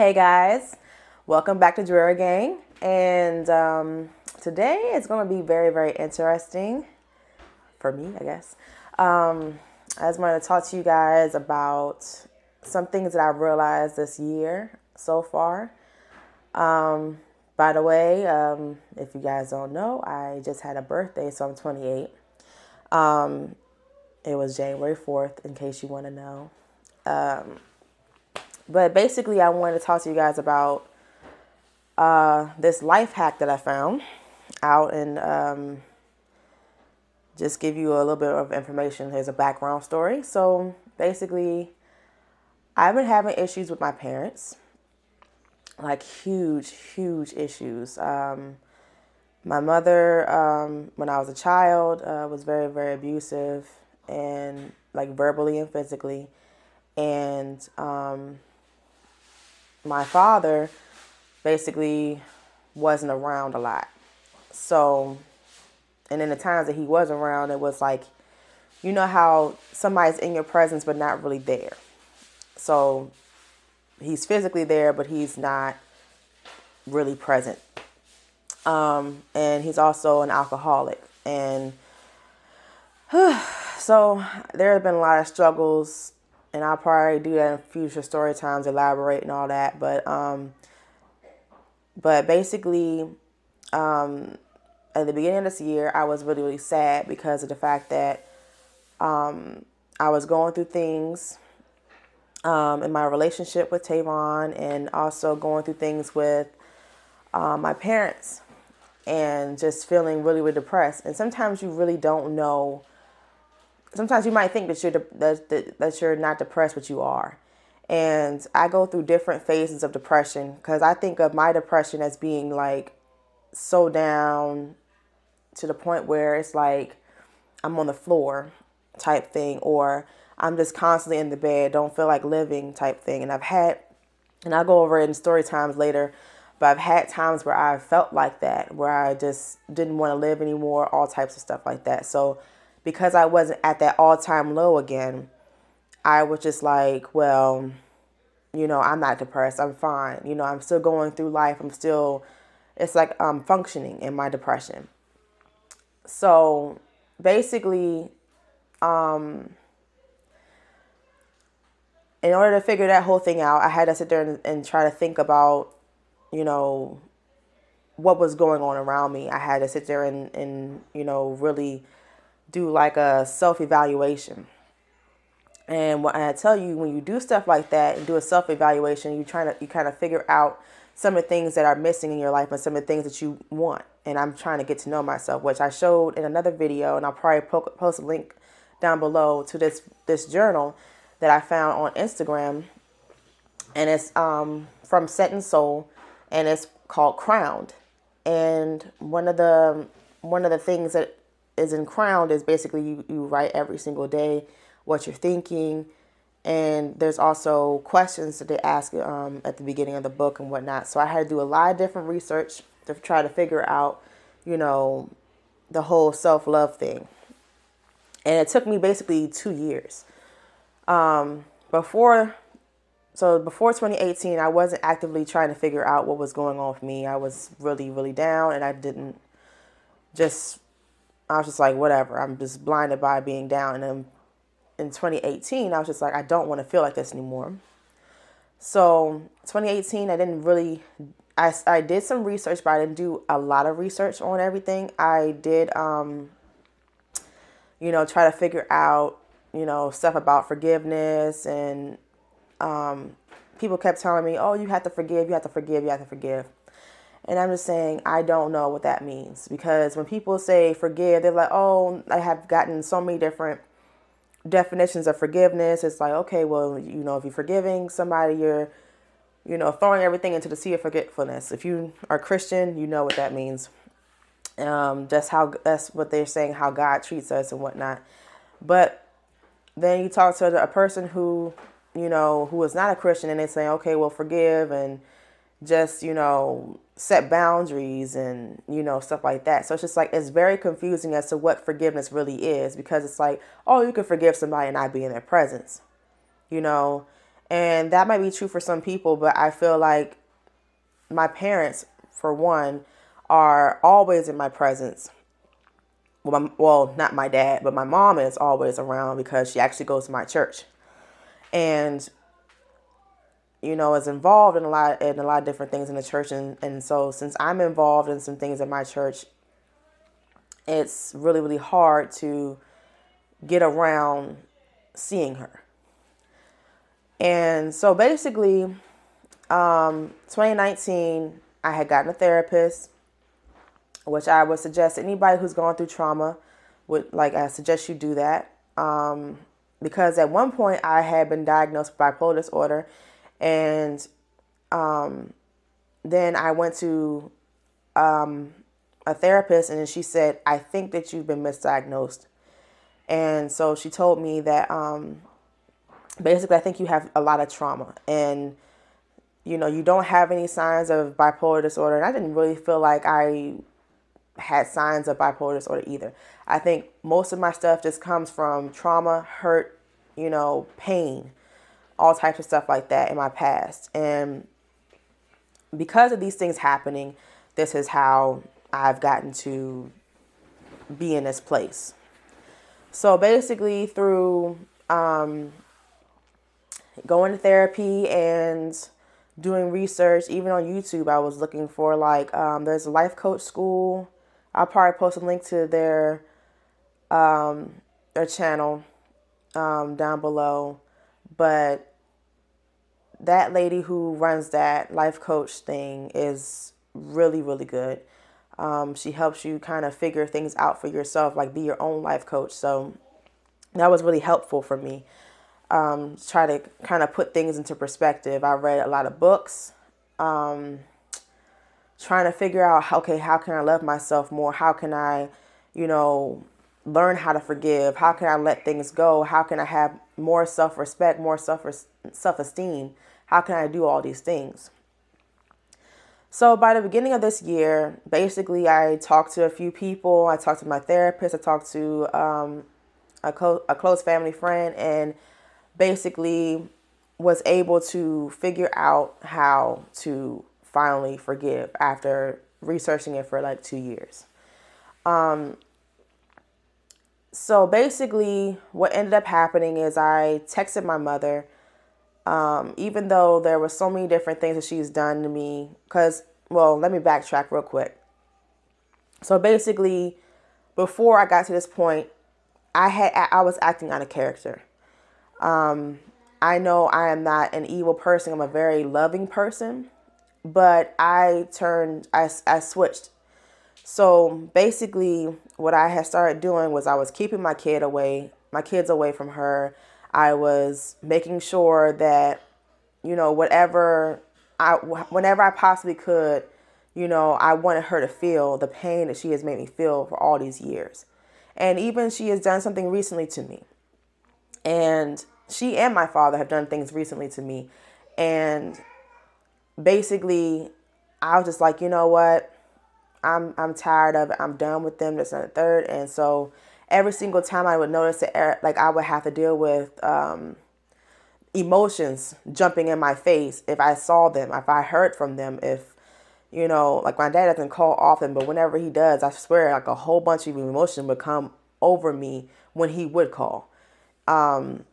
Hey guys, welcome back to Drera Gang. And today is going to be very, very interesting for me, I guess. I just wanted to talk to you guys about some things that I've realized this year so far. By the way, if you guys don't know, I just had a birthday, so I'm 28. It was January 4th, in case you want to know. But basically, I wanted to talk to you guys about this life hack that I found out and just give you a little bit of information. Here's a background story. So basically, I've been having issues with my parents, like huge, huge issues. My mother, when I was a child, was very, very abusive and like verbally and physically. And my father basically wasn't around a lot. So, and in the times that he was around, it was like, you know how somebody's in your presence but not really there. So he's physically there, but he's not really present. And he's also an alcoholic. And so there have been a lot of struggles, and I'll probably do that in future story times, elaborate and all that. But basically, at the beginning of this year, I was really, really sad because of the fact that I was going through things in my relationship with Tavon, and also going through things with my parents, and just feeling really, really depressed. And sometimes you really don't know. Sometimes you might think that you're not depressed, but you are. And I go through different phases of depression because I think of my depression as being like so down to the point where it's like I'm on the floor type thing, or I'm just constantly in the bed, don't feel like living type thing. And I'll go over it in story times later, but I've had times where I felt like that, where I just didn't want to live anymore, all types of stuff like that. So because I wasn't at that all-time low again, I was just like, well, I'm not depressed. I'm fine. I'm still going through life. It's like I'm functioning in my depression. So basically, in order to figure that whole thing out, I had to sit there and try to think about, what was going on around me. I had to sit there and really do like a self-evaluation. And what I tell you, when you do stuff like that and do a self-evaluation, you kind of figure out some of the things that are missing in your life and some of the things that you want. And I'm trying to get to know myself, which I showed in another video, and I'll probably post a link down below to this journal that I found on Instagram, and it's from Set and Soul, and it's called Crowned. And one of the things that is in Crowned is basically you write every single day what you're thinking, and there's also questions that they ask at the beginning of the book and whatnot. So I had to do a lot of different research to try to figure out, the whole self-love thing. And it took me basically 2 years. Before 2018, I wasn't actively trying to figure out what was going on with me. I was really, really down, and I was just like, whatever. I'm just blinded by being down. And then in 2018, I was just like, I don't want to feel like this anymore. So 2018, I did some research, but I didn't do a lot of research on everything. I did, try to figure out, stuff about forgiveness, and people kept telling me, oh, you have to forgive, you have to forgive, you have to forgive. And I'm just saying, I don't know what that means, because when people say forgive, they're like, oh, I have gotten so many different definitions of forgiveness. It's like, okay, well, if you're forgiving somebody, you're, throwing everything into the sea of forgetfulness. If you are Christian, you know what that means. That's what they're saying, how God treats us and whatnot. But then you talk to a person who is not a Christian, and they say, okay, well, forgive and just, set boundaries and, stuff like that. So it's just like, it's very confusing as to what forgiveness really is, because it's like, oh, you can forgive somebody and not be in their presence, And that might be true for some people, but I feel like my parents, for one, are always in my presence. Well, not my dad, but my mom is always around because she actually goes to my church. And is involved in a lot of different things in the church, and so since I'm involved in some things in my church, it's really really hard to get around seeing her. And so basically, 2019, I had gotten a therapist, which I would suggest anybody who's going through trauma I suggest you do that. Because at one point I had been diagnosed with bipolar disorder, and then I went to a therapist, and she said, I think that you've been misdiagnosed. And so she told me that basically I think you have a lot of trauma, and you don't have any signs of bipolar disorder. And I didn't really feel like I had signs of bipolar disorder either. I think most of my stuff just comes from trauma, hurt, pain, all types of stuff like that in my past. And because of these things happening, this is how I've gotten to be in this place. So basically, through going to therapy and doing research, even on YouTube, I was looking for there's a life coach school. I'll probably post a link to their channel down below. But that lady who runs that life coach thing is really, really good. She helps you kind of figure things out for yourself, like be your own life coach. So that was really helpful for me. Try to kind of put things into perspective. I read a lot of books, trying to figure out, okay, how can I love myself more? How can I, learn how to forgive? How can I let things go? How can I have more self-respect, more self-esteem? How can I do all these things? So by the beginning of this year, basically, I talked to a few people. I talked to my therapist. I talked to a close family friend, and basically was able to figure out how to finally forgive after researching it for like 2 years. So basically what ended up happening is I texted my mother, even though there were so many different things that she's done to me. Let me backtrack real quick. So basically, before I got to this point, I was acting out of character. I know I am not an evil person. I'm a very loving person, but I switched. So basically what I had started doing was I was keeping my kids away from her. I was making sure that, whenever I possibly could, I wanted her to feel the pain that she has made me feel for all these years. And even she has done something recently to me. And she and my father have done things recently to me. And basically, I was just like, you know what? I'm tired of it. I'm done with them. This and the third. And so every single time I would notice that, I would have to deal with emotions jumping in my face if I saw them, if I heard from them, if, my dad doesn't call often, but whenever he does, I swear like a whole bunch of emotion would come over me when he would call. And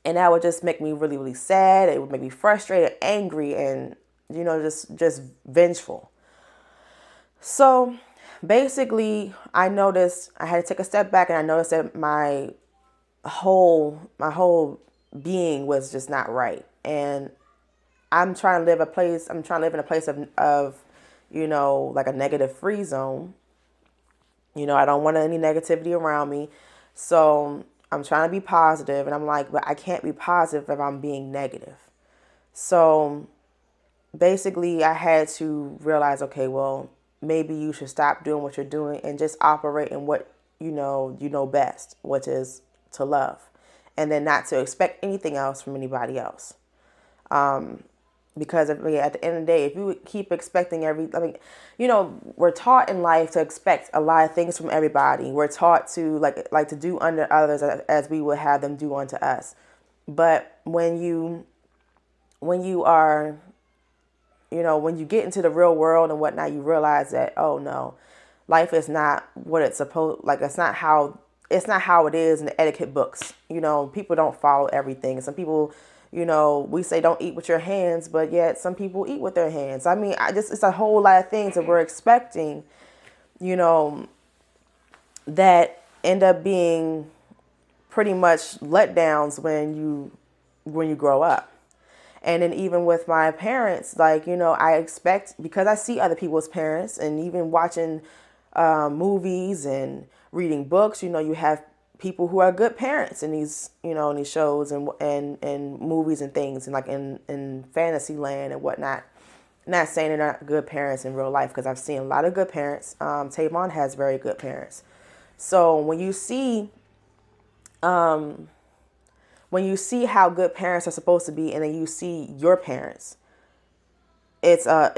that would just make me really, really sad. It would make me frustrated, angry, and, just vengeful. So basically, I noticed I had to take a step back, and I noticed that my whole being was just not right. And I'm trying to live in a place of like a negative free zone. I don't want any negativity around me. So I'm trying to be positive, and I'm like, but I can't be positive if I'm being negative. So basically I had to realize, okay, well, maybe you should stop doing what you're doing and just operate in what you know best, which is to love, and then not to expect anything else from anybody else. Because at the end of the day, if you keep expecting we're taught in life to expect a lot of things from everybody. We're taught to like to do unto others as we would have them do unto us. But when you when you are, when you get into the real world and whatnot, you realize that, oh no, life is not what it's supposed, like it's not how it is in the etiquette books. People don't follow everything. Some people, we say don't eat with your hands, but yet some people eat with their hands. I mean, it's a whole lot of things that we're expecting, you know, that end up being pretty much letdowns when you grow up. And then even with my parents, like, I expect, because I see other people's parents, and even watching movies and reading books, you have people who are good parents in these, in these shows and movies and things, and like in fantasy land and whatnot. Not saying they're not good parents in real life, because I've seen a lot of good parents. Tavon has very good parents. So when you see how good parents are supposed to be, and then you see your parents, it's a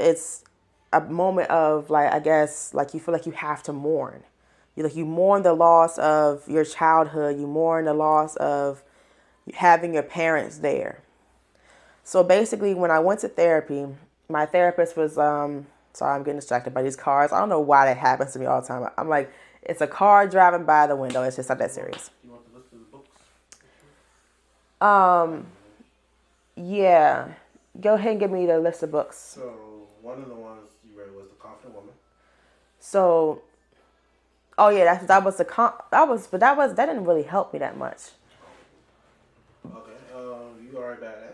moment of, like, I guess, like, you feel like you have to mourn. You mourn the loss of your childhood. You mourn the loss of having your parents there. So basically, when I went to therapy, my therapist was sorry, I'm getting distracted by these cars. I don't know why that happens to me all the time. I'm like, it's a car driving by the window. It's just not that serious. You want to list of the books? Yeah. Go ahead and give me the list of books. So one of the ones you read was The Confident Woman. So, oh yeah, that didn't really help me that much. Okay. You Are a Badass.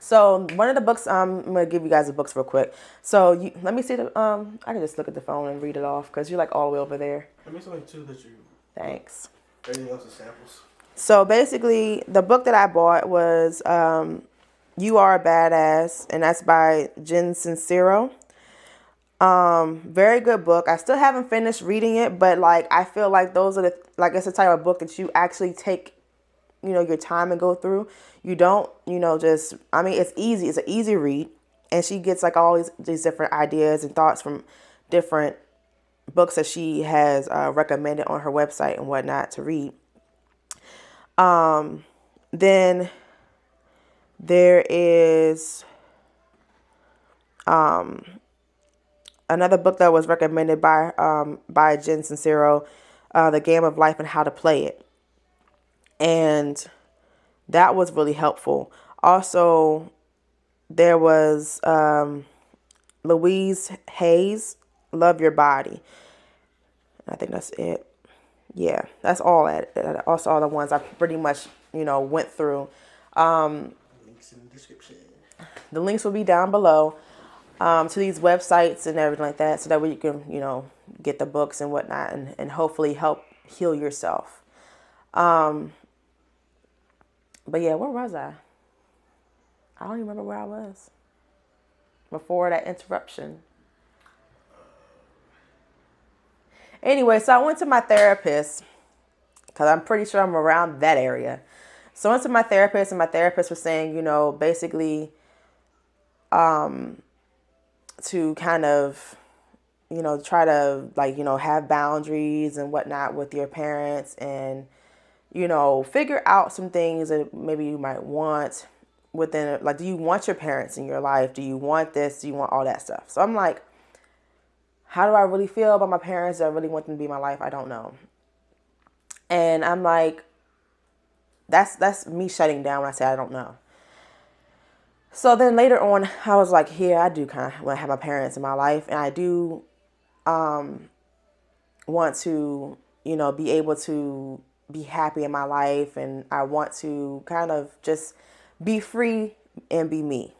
So one of the books, I'm gonna give you guys the books real quick. So let me see I can just look at the phone and read it off, because you're like all the way over there. Let me only two that you. Thanks. Everything else is samples. So basically, the book that I bought was You Are a Badass, and that's by Jen Sincero. Very good book. I still haven't finished reading it, but like, I feel like it's the type of book that you actually take, your time and go through. You don't, it's easy. It's an easy read. And she gets like all these different ideas and thoughts from different books that she has recommended on her website and whatnot to read. Then there is another book that was recommended by Jen Sincero, The Game of Life and How to Play It. And that was really helpful. Also, there was Louise Hayes, Love Your Body. I think that's it. Yeah, that's all also all the ones I pretty much, went through. Links in the description. The links will be down below to these websites and everything like that, so that way you can, get the books and whatnot, and hopefully help heal yourself. But yeah, where was I? I don't even remember where I was before that interruption. Anyway, so I went to my therapist, because I'm pretty sure I'm around that area. So I went to my therapist, and my therapist was saying, basically, to kind of, try to, like, have boundaries and whatnot with your parents, and, figure out some things that maybe you might want within, like, do you want your parents in your life? Do you want this? Do you want all that stuff? So I'm like, how do I really feel about my parents? Do I really want them to be in my life? I don't know. And I'm like, that's me shutting down when I say I don't know. So then later on, I was like, yeah, I do kind of want to have my parents in my life. And I do want to, be able to be happy in my life. And I want to kind of just be free and be me.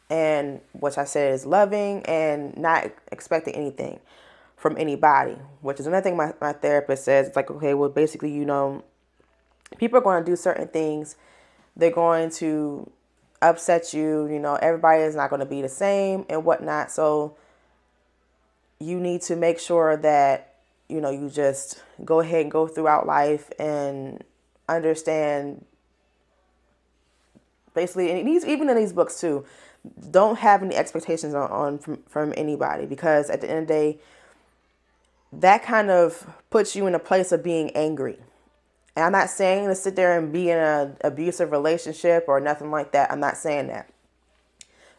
And which I said is loving and not expecting anything from anybody, which is another thing my therapist says. It's like, okay, well, basically, people are going to do certain things. They're going to upset you. Everybody is not going to be the same and whatnot. So you need to make sure that, you just go ahead and go throughout life and understand, basically, and even in these books too, don't have any expectations from anybody, because at the end of the day, that kind of puts you in a place of being angry. And I'm not saying to sit there and be in an abusive relationship or nothing like that. I'm not saying that.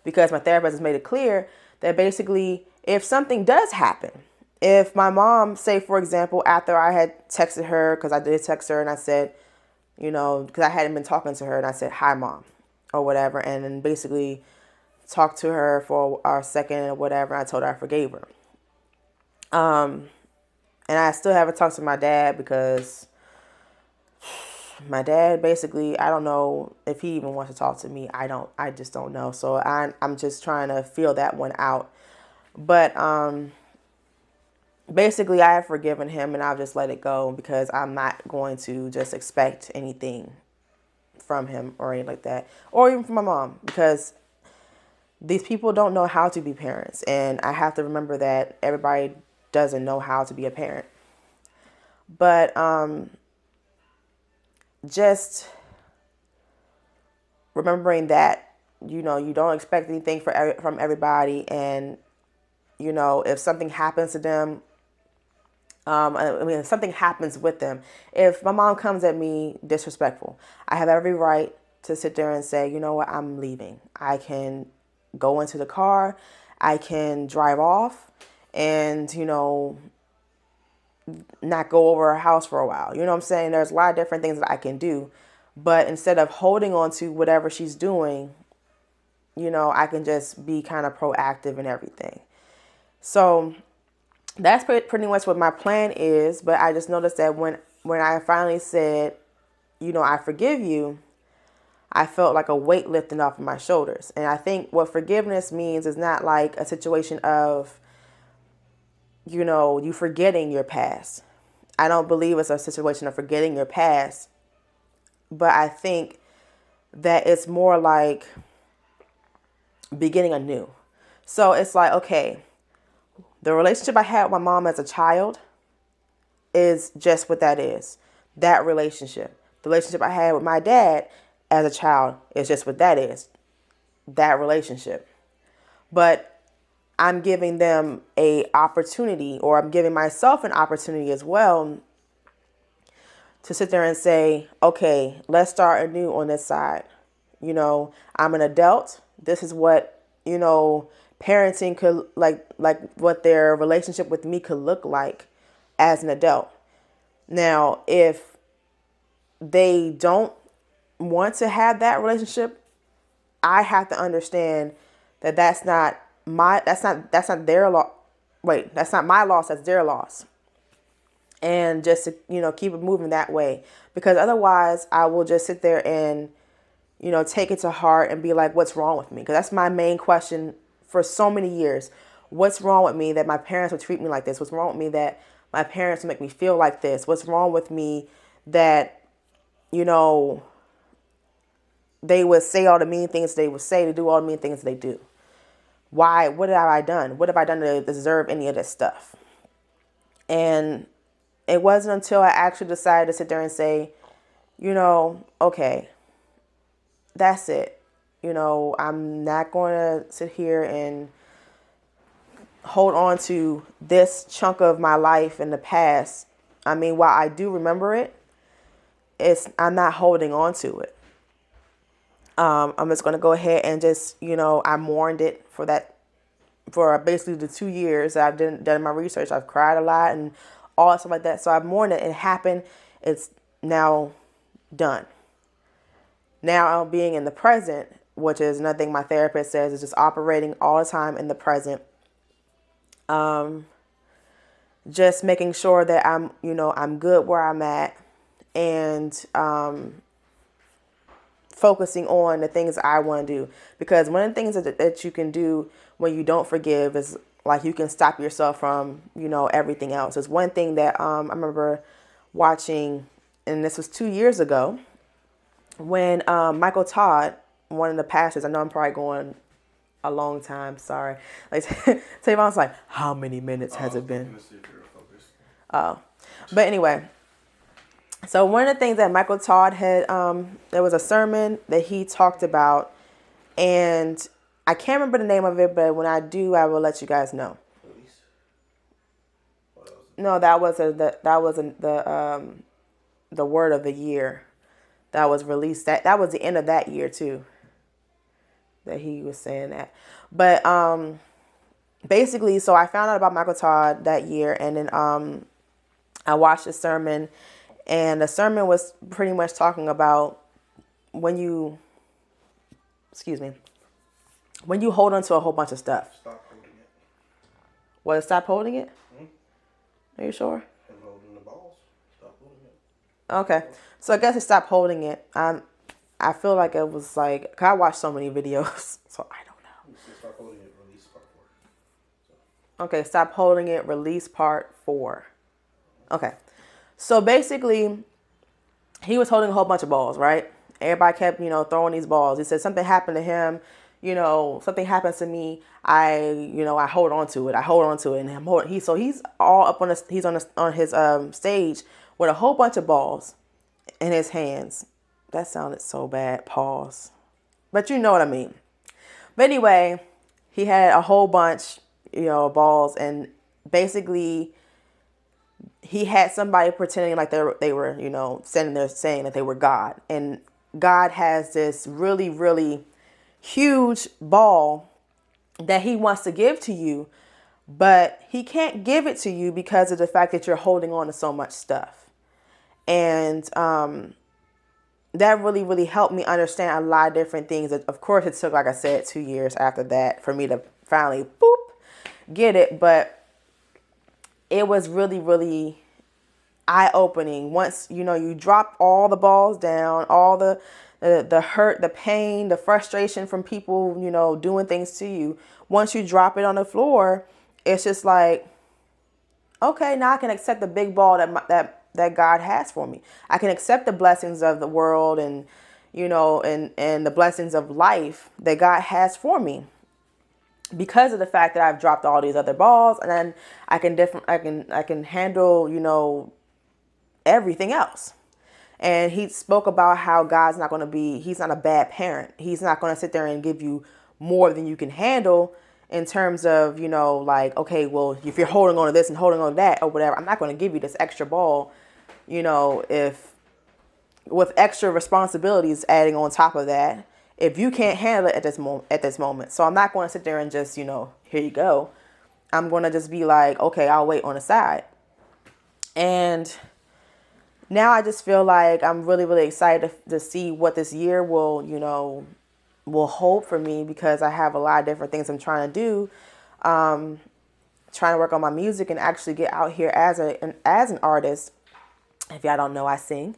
because my therapist has made it clear that basically if something does happen, if my mom, say for example, after I had texted her, because I did text her and I said, because I hadn't been talking to her, and I said, hi mom, or whatever, and then basically talked to her for a second or whatever, I told her I forgave her. And I still haven't talked to my dad because my dad basically, I don't know if he even wants to talk to me. I just don't know. So I'm just trying to feel that one out. But basically I have forgiven him and I'll just let it go because I'm not going to just expect anything from him or anything like that. Or even from my mom, because these people don't know how to be parents. And I have to remember that everybody doesn't know how to be a parent. But just remembering that, you don't expect anything from everybody. And, if something happens to them, if something happens with them, if my mom comes at me disrespectful, I have every right to sit there and say, you know what, I'm leaving. I can go into the car. I can drive off and, not go over her house for a while. You know what I'm saying? There's a lot of different things that I can do. But instead of holding on to whatever she's doing, I can just be kind of proactive and everything. So that's pretty much what my plan is. But I just noticed that when I finally said, I forgive you, I felt like a weight lifting off of my shoulders. And I think what forgiveness means is not like a situation of, you forgetting your past. I don't believe it's a situation of forgetting your past, but I think that it's more like beginning anew. So it's like, okay, the relationship I had with my mom as a child is just what that is. That relationship. The relationship I had with my dad as a child is just what that is. That relationship. But I'm giving them a opportunity, or I'm giving myself an opportunity as well, to sit there and say, okay, let's start anew on this side. I'm an adult. This is what, parenting could like what their relationship with me could look like as an adult. Now, if they don't want to have that relationship, I have to understand that that's not their loss. Wait, that's not my loss, that's their loss. And just to, keep it moving that way. Because otherwise I will just sit there and, take it to heart and be like, what's wrong with me? Because that's my main question for so many years. What's wrong with me that my parents would treat me like this? What's wrong with me that my parents would make me feel like this? What's wrong with me that, they would say all the mean things they would say, to do all the mean things they do? Why? What have I done? What have I done to deserve any of this stuff? And it wasn't until I actually decided to sit there and say, okay, that's it. I'm not going to sit here and hold on to this chunk of my life in the past. I mean, while I do remember it, I'm not holding on to it. I'm just going to go ahead and just, I mourned it for basically the 2 years that I've done my research. I've cried a lot and all that stuff like that. So I've mourned it. It happened. It's now done. Now I'm being in the present, which is nothing my therapist says, is just operating all the time in the present. Just making sure that I'm good where I'm at, and focusing on the things I want to do. Because one of the things that you can do when you don't forgive is like you can stop yourself from, everything else. It's one thing that I remember watching, and this was 2 years ago, when Michael Todd, one of the pastors, I know I'm probably going a long time, sorry. Like Tavon's like, how many minutes has it been? Oh, but anyway. So one of the things that Michael Todd had, there was a sermon that he talked about, and I can't remember the name of it, but when I do, I will let you guys know. No, that was the word of the year that was released. That was the end of that year too. that he was saying that. But basically, so I found out about Michael Todd that year, and then I watched a sermon, and the sermon was pretty much talking about when you, excuse me, when you hold on to a whole bunch of stuff. Stop holding it. Well, stop holding it? Are you sure? And holding the balls. Stop holding it. Okay. So I guess to stop holding it. I feel like it was like, 'cause I watched so many videos, so I don't know. You said stop holding it, release part 4. Okay, stop holding it, release part 4. Okay. So basically, he was holding a whole bunch of balls, right? Everybody kept, throwing these balls. He said something happened to him, something happens to me. I hold on to it. I hold on to it, and he's all up on his stage with a whole bunch of balls in his hands. That sounded so bad. Pause. But you know what I mean. But anyway, he had a whole bunch, of balls, and basically he had somebody pretending like they were, standing there saying that they were God. And God has this really, really huge ball that he wants to give to you, but he can't give it to you because of the fact that you're holding on to so much stuff. And that really, really helped me understand a lot of different things. Of course, it took, like I said, 2 years after that for me to finally, get it. But it was really, really eye-opening. Once, you drop all the balls down, all the hurt, the pain, the frustration from people, doing things to you. Once you drop it on the floor, it's just like, okay, now I can accept the big ball that God has for me. I can accept the blessings of the world and, and the blessings of life that God has for me because of the fact that I've dropped all these other balls, and then I can handle, everything else. And he spoke about how he's not a bad parent. He's not going to sit there and give you more than you can handle in terms of, like, okay, well, if you're holding on to this and holding on to that or whatever, I'm not going to give you this extra ball, if with extra responsibilities adding on top of that, if you can't handle it at this moment. So I'm not going to sit there and just, here you go. I'm going to just be like, okay, I'll wait on the side. And now I just feel like I'm really, really excited to see what this year will hold for me, because I have a lot of different things I'm trying to do. Trying to work on my music and actually get out here as an artist. If y'all don't know, I sing.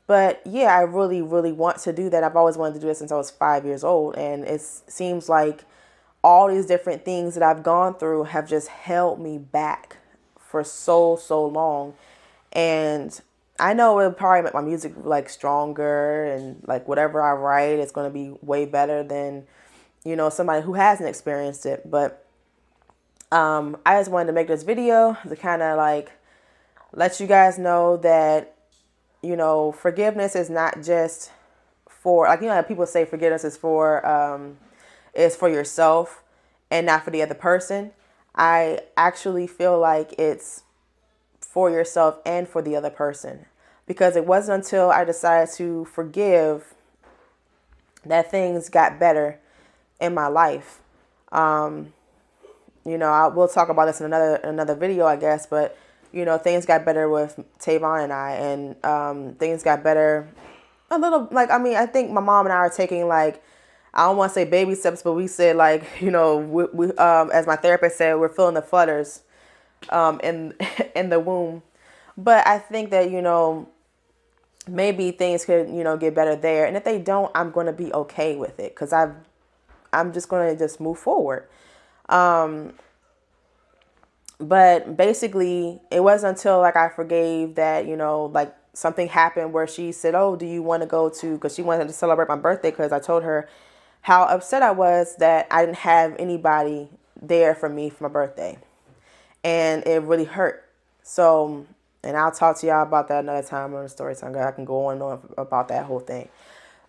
But yeah, I really, really want to do that. I've always wanted to do it since I was 5 years old. And it seems like all these different things that I've gone through have just held me back for so, so long. And I know it'll probably make my music like stronger, and like whatever I write, it's going to be way better than, somebody who hasn't experienced it. But I just wanted to make this video to kind of like let you guys know that, forgiveness is not just for, like, people say forgiveness is for yourself and not for the other person. I actually feel like it's for yourself and for the other person, because it wasn't until I decided to forgive that things got better in my life. I will talk about this in another video, I guess, but things got better with Tavon and I, and things got better a little. Like, I think my mom and I are taking, like, I don't want to say baby steps, but we said, like, we as my therapist said, we're feeling the flutters in in the womb. But I think that, maybe things could, get better there. And if they don't, I'm going to be okay with it, because I'm just going to just move forward. But basically, it wasn't until, like, I forgave that, like, something happened where she said, oh, do you want to go to, because she wanted to celebrate my birthday, because I told her how upset I was that I didn't have anybody there for me for my birthday. And it really hurt. So, and I'll talk to y'all about that another time on the story time. I can go on and on about that whole thing.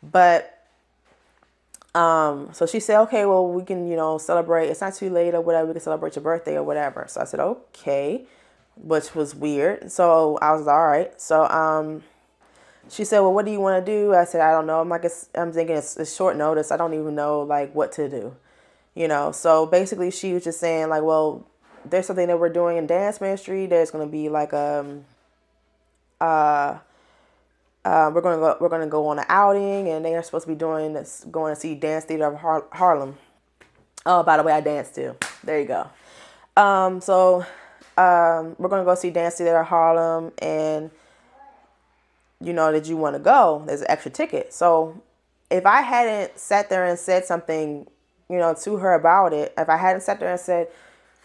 But so she said, okay, well, we can, celebrate. It's not too late or whatever. We can celebrate your birthday or whatever. So I said, okay, which was weird. So I was all right. So she said, well, what do you want to do? I said, I don't know. I'm thinking it's short notice. I don't even know like what to do, So basically she was just saying like, well, there's something that we're doing in dance ministry. There's going to be like, we're gonna go on an outing, and they are supposed to be doing this, going to see Dance Theater of Harlem. Oh, by the way, I dance too. There you go. We're gonna go see Dance Theater of Harlem, and did you want to go? There's an extra ticket. So if I hadn't sat there and said something, to her about it, if I hadn't sat there and said,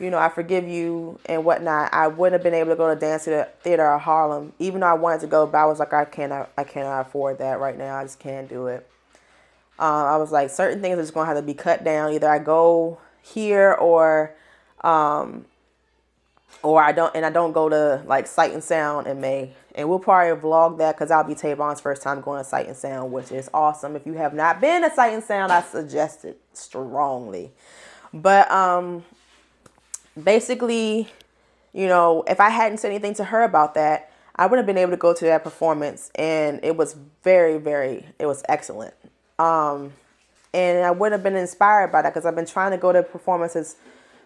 I forgive you and whatnot, I wouldn't have been able to go to Dance Theater of Harlem, even though I wanted to go, but I was like, I cannot afford that right now. I just can't do it. I was like, certain things are just going to have to be cut down. Either I go here or I don't go to like Sight and Sound in May. And we'll probably vlog that because I'll be Tavon's first time going to Sight and Sound, which is awesome. If you have not been to Sight and Sound, I suggest it strongly. But basically, if I hadn't said anything to her about that, I wouldn't have been able to go to that performance. And it was it was excellent. And I wouldn't have been inspired by that because I've been trying to go to performances.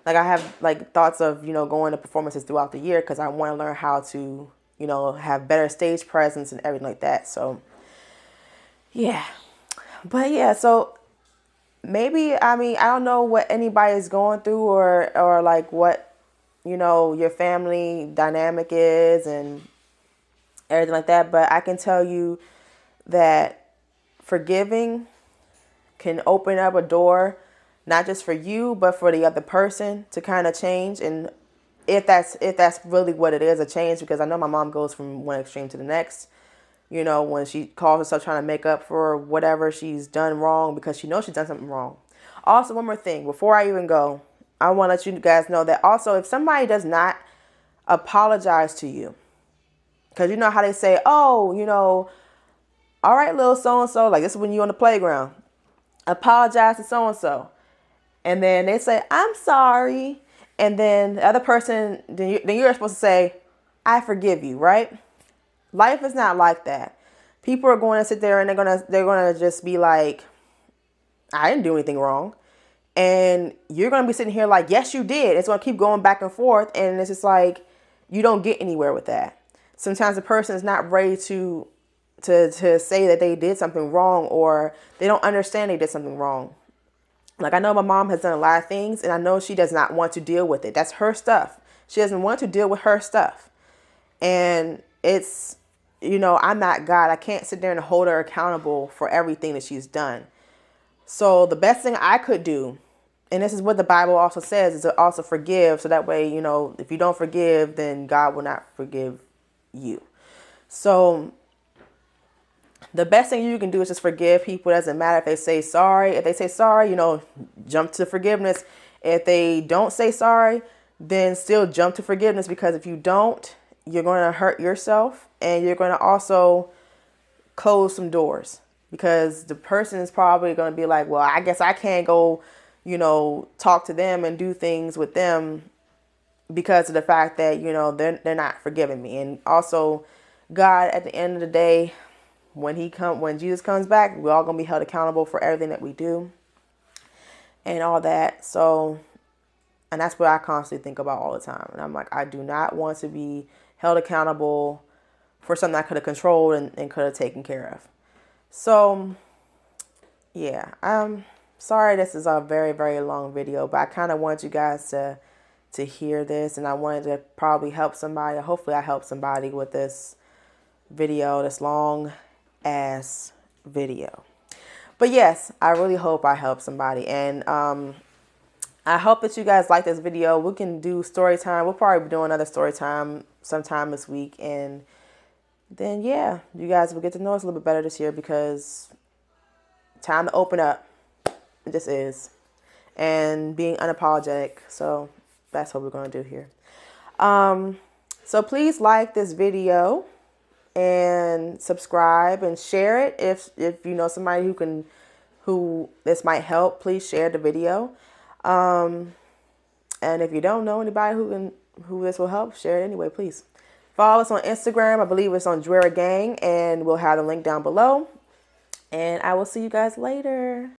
Like I have like thoughts of, going to performances throughout the year because I want to learn how to, have better stage presence and everything like that. So, yeah. But yeah, so maybe, I don't know what anybody's going through or like what, your family dynamic is and everything like that. But I can tell you that forgiving can open up a door, not just for you, but for the other person to kind of change. And if that's really what it is, a change, because I know my mom goes from one extreme to the next, when she calls herself trying to make up for whatever she's done wrong because she knows she's done something wrong. Also, one more thing, before I even go, I want to let you guys know that also if somebody does not apologize to you, because you know how they say, oh, all right, little so-and-so, like this is when you're on the playground, apologize to so-and-so. And then they say, I'm sorry. And then the other person, then you're supposed to say, I forgive you, right? Life is not like that. People are going to sit there and they're gonna just be like, I didn't do anything wrong. And you're going to be sitting here like, yes, you did. It's going to keep going back and forth. And it's just like, you don't get anywhere with that. Sometimes the person is not ready to say that they did something wrong, or they don't understand they did something wrong. Like, I know my mom has done a lot of things, and I know she does not want to deal with it. That's her stuff. She doesn't want to deal with her stuff. And it's, I'm not God. I can't sit there and hold her accountable for everything that she's done. So the best thing I could do, and this is what the Bible also says, is to also forgive. So that way, if you don't forgive, then God will not forgive you. So the best thing you can do is just forgive people. It doesn't matter if they say sorry. If they say sorry, jump to forgiveness. If they don't say sorry, then still jump to forgiveness, because if you don't, you're going to hurt yourself, and you're going to also close some doors, because the person is probably going to be like, well, I guess I can't go, talk to them and do things with them because of the fact that, they're not forgiving me. And also, God, at the end of the day, when Jesus comes back, we're all going to be held accountable for everything that we do and all that. So, and that's what I constantly think about all the time. And I'm like, I do not want to be held accountable for something I could have controlled and could have taken care of. So, yeah, I'm sorry this is a very, very long video, but I kind of want you guys to hear this, and I wanted to probably help somebody. Hopefully I help somebody with this video, this long ass video. But yes, I really hope I help somebody, and I hope that you guys like this video. We can do story time. We'll probably be doing another story time sometime this week, and then yeah, you guys will get to know us a little bit better this year, because time to open up. It just is. And being unapologetic. So that's what we're going to do here. So please like this video and subscribe and share it. If you know somebody who this might help, please share the video. And if you don't know anybody who this will help, share it anyway, please. Follow us on Instagram. I believe it's on Dwera Gang, and we'll have the link down below. And I will see you guys later.